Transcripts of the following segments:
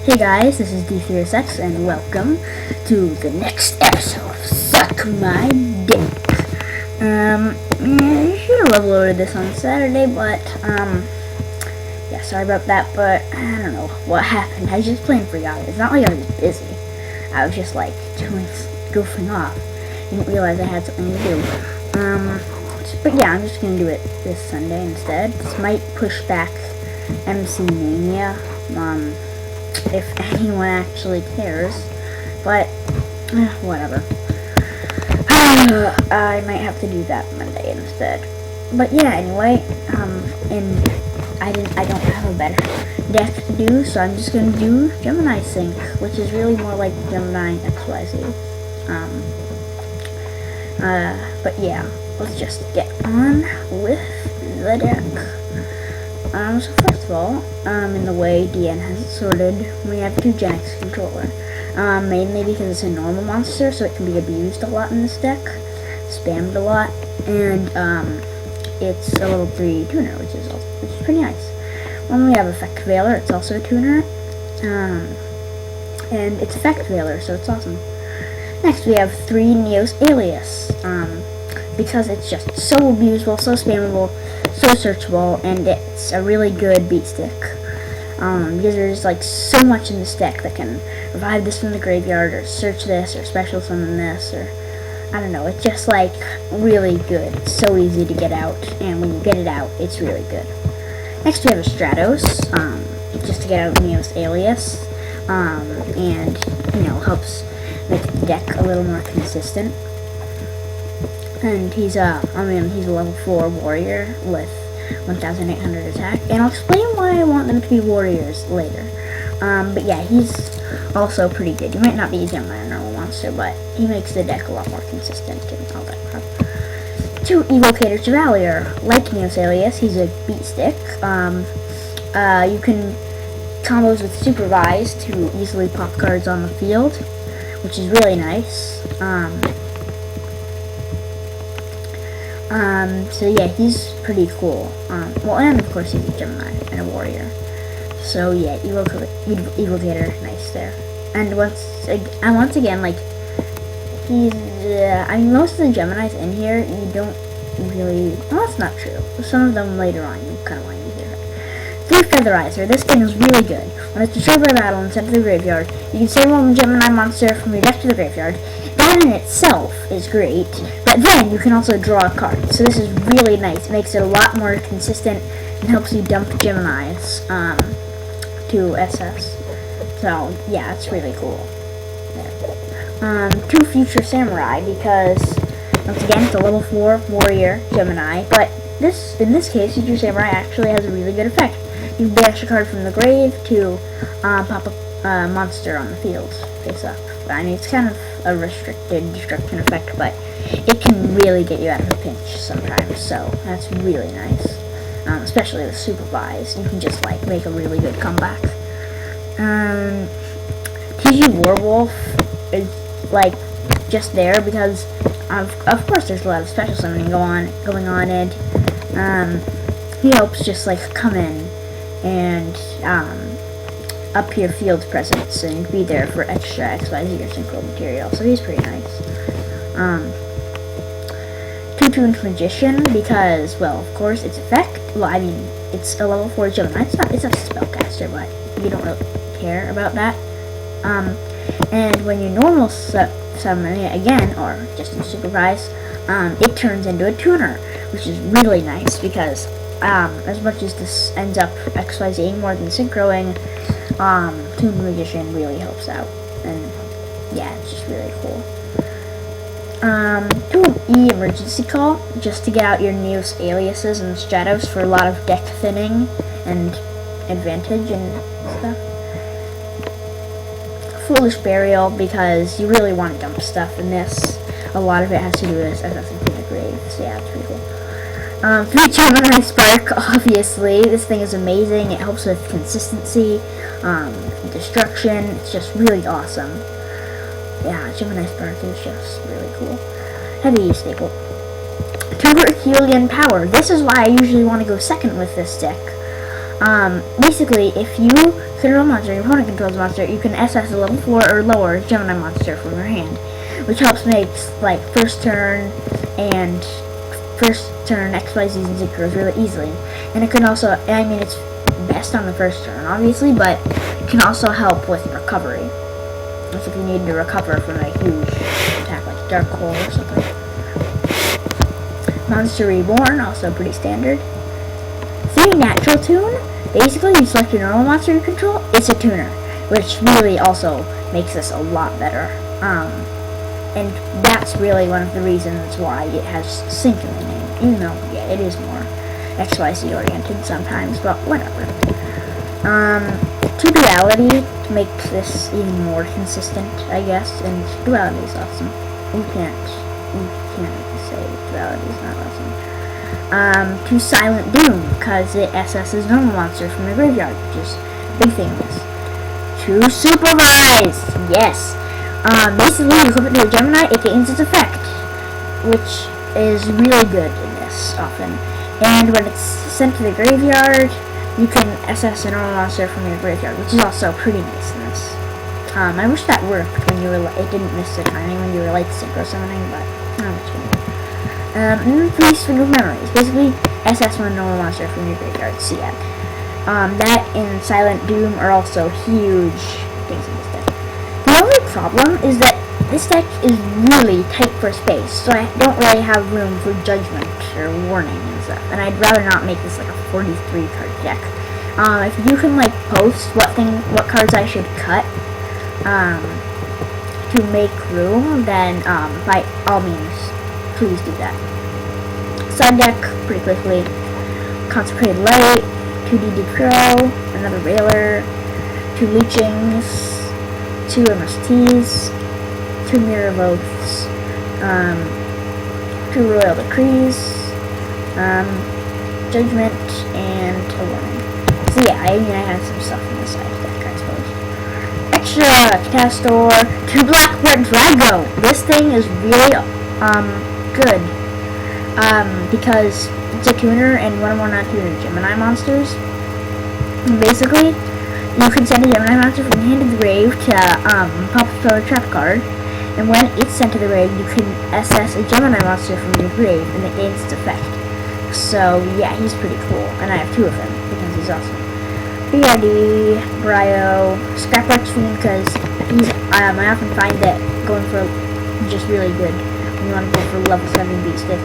Hey guys, this is D3SX and welcome to the next episode of Suck My Dick. I should have uploaded this on Saturday, but, yeah, sorry about that, but I don't know what happened. I just plain forgot. It's not like I was busy. I was just, like, goofing off. Didn't realize I had something to do. But yeah, I'm just gonna do it this Sunday instead. This might push back MC Mania, if anyone actually cares, but whatever. I might have to do that Monday instead. But yeah, anyway, and I don't have a better deck to do, so I'm just gonna do GeminiSynch, which is really more like Gemini XYZ. But yeah, let's just get on with the deck. So first of all, in the way DN has it sorted, we have 2 Gen X controller. Mainly because it's a normal monster, so it can be abused a lot in this deck, spammed a lot, and it's a level 3 tuner, which is pretty nice. When we have Effect Veiler, it's also a tuner, and it's Effect Veiler, so it's awesome. Next we have 3 Neos Alias, because it's just so abusable, so spammable, so searchable, and it's a really good beat stick. Because there's like so much in this deck that can revive this from the graveyard, or search this, or special summon this, or I don't know. It's just like really good. It's so easy to get out, and when you get it out, it's really good. Next we have a Stratos, just to get out Neos Alias, and helps make the deck a little more consistent. And he's he's a level 4 warrior with 1,800 attack, and I'll explain why I want them to be warriors later. But yeah, he's also pretty good. He might not be a Gemini or normal monster, but he makes the deck a lot more consistent and all that crap. 2 Evocator Chevalier, like Neos Alias, he's a beat stick. You can combos with Supervise to easily pop cards on the field, which is really nice. So yeah, he's pretty cool. Well, and of course he's a Gemini and a warrior. So yeah, Evocator, nice there. And once again, like, he's, most of the Geminis in here, you don't really, well, that's not true. Some of them later on, you kind of want to use it. 3 Featherizer, this thing is really good. When it's destroyed by battle and sent to the graveyard, you can send one Gemini monster from your deck to the graveyard. That in itself is great, but then you can also draw a card. So this is really nice. It makes it a lot more consistent and helps you dump Geminis to SS. So yeah, it's really cool. There. 2 Future Samurai, because once again it's a level 4 warrior Gemini, but in this case Future Samurai actually has a really good effect. You can bash a card from the grave to pop a monster on the field face up. I mean, it's kind of a restricted destruction effect, but it can really get you out of a pinch sometimes, so that's really nice. Especially with Supervise, you can just like make a really good comeback. TG Warwolf is like just there because of course there's a lot of special summoning going on, and he helps just like come in and up your field presence and be there for extra XYZ or synchro material, so he's pretty nice. 2 Tuned Magician, because, well, of course, its effect, well, I mean, it's a level 4 Gemini, it's a spellcaster, but you don't really care about that. And when you normal summon it again, or just in Supervise, it turns into a tuner, which is really nice, because as much as this ends up XYZing more than synchroing, Tuned Magician really helps out, and yeah, it's just really cool. 2 E Emergency Call, just to get out your Neos Aliases and Stratos for a lot of deck thinning and advantage and stuff. Foolish Burial, because you really want to dump stuff in this. A lot of it has to do with accessing to the grave, so yeah, it's pretty cool. 3 Gemini Spark, obviously. This thing is amazing. It helps with consistency, destruction. It's just really awesome. Yeah, Gemini Spark is just really cool. Heavy staple. 2 Herculean Power. This is why I usually want to go second with this deck. Basically, if you control monster, your opponent controls monster, you can SS a level 4 or lower Gemini monster from your hand, which helps make like first turn XYZs and synchros really easily. And it can also, I mean, it's best on the first turn, obviously, but it can also help with recovery. If you need to recover from a huge attack like Dark Hole or something. Monster Reborn, also pretty standard. 3 natural tune. Basically, you select your normal monster you control, it's a tuner, which really also makes this a lot better. And that's really one of the reasons why it has sync in the name, even though, yeah, it is more XYZ oriented sometimes, but whatever. 2 duality makes this even more consistent, I guess, and duality is awesome. You can't say duality is not awesome. 2 Silent Doom, because it SS's normal monster from the graveyard, which is a big thing in this. 2 Supervise! Yes! Basically, you equip it to a Gemini, it gains its effect, which is really good in this, often. And when it's sent to the graveyard, you can SS a normal monster from your graveyard, which is also pretty nice in this. I wish that worked when you were, it didn't miss the timing when you were like synchro summoning, but I'm just kidding. And then 3 Swing of Memories. Basically, SS one normal monster from your graveyard. So yeah. That and Silent Doom are also huge things in this deck. The only problem is that this deck is really tight for space, so I don't really have room for Judgment or Warning and stuff. And I'd rather not make this like a 43 card deck. If you can like post what cards I should cut to make room, then by all means, please do that. Side deck, pretty quickly. Consecrated Light, 2D Crow, another Railer, 2 Leechings, 2 MSTs, 2 Mirror of Oaths, 2 Royal Decrees, Judgment, and a Warning. So yeah, I mean I have some stuff on the side deck, I suppose. Extra Catastor, 2 Blackbird Drago. This thing is really good. Because it's a tuner and one of more non-tuner Gemini monsters. And basically, you can send a Gemini monster from the hand to the grave to pop up a trap card, and when it's sent to the grave, you can SS a Gemini monster from your grave, and it gains its effect. So yeah, he's pretty cool, and I have 2 of him because he's awesome. BRD, Bryo, Scrap Archfiend, because I often find that going for just really good when you want to go for level 7 beat stick.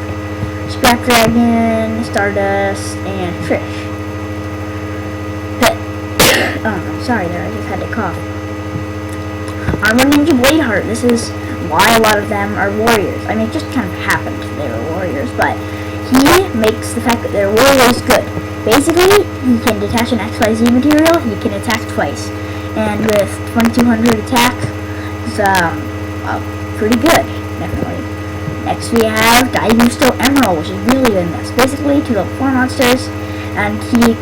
Scrap Dragon, Stardust, and Trish. Oh, sorry there, I just had to cough. Armor Ninja Bladeheart. This is why a lot of them are warriors. I mean, it just kind of happened they were warriors, but he makes the fact that they're warriors good. Basically, he can detach an XYZ material, he can attack twice. And with 2200 attack, it's pretty good, definitely. Next we have Daibusto Emerald, which is really good in this. Basically, 2 level 4 monsters, and he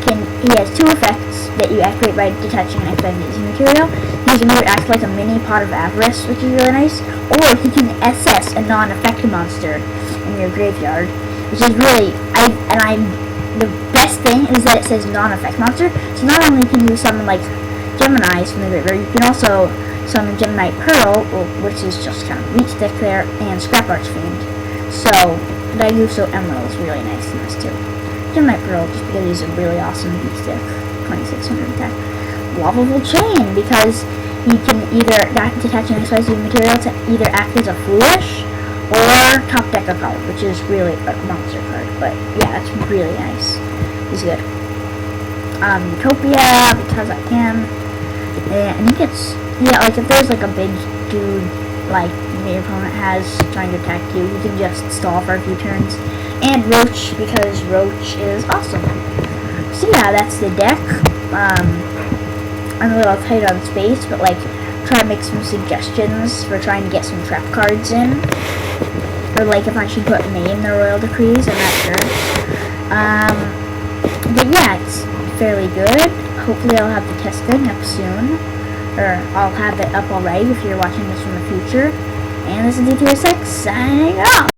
has 2 effects that you activate by detaching an XYZ material. He can either act like a mini Pot of Avarice, which is really nice, or he can SS a non-effect monster in your graveyard, which is really, the best thing is that it says non-effect monster, so not only can you summon like Geminis from the graveyard, you can also summon Gemini Pearl, which is just kind of weak stick there, and Scrap Archfiend. So Daibusto Emerald is really nice in this too. Gemini Pearl, just because he's a really awesome beat stick, 2600 attack. Lovable Chain, because he can either detach an XYZ material to either act as a Foolish or top deck a card, which is really a monster card. But yeah, that's really nice. He's good. Utopia, because I can. And he gets, yeah, like if there's like a big dude like your opponent has trying to attack you, you can just stall for a few turns. And Roach, because Roach is awesome. So yeah, that's the deck. I'm a little tight on space, but like try to make some suggestions for trying to get some trap cards in. Or like if I should put May in the Royal Decrees, I'm not sure. But yeah, it's fairly good. Hopefully I'll have the testing up soon. Or I'll have it up already if you're watching this from the future. And this is D206 signing off.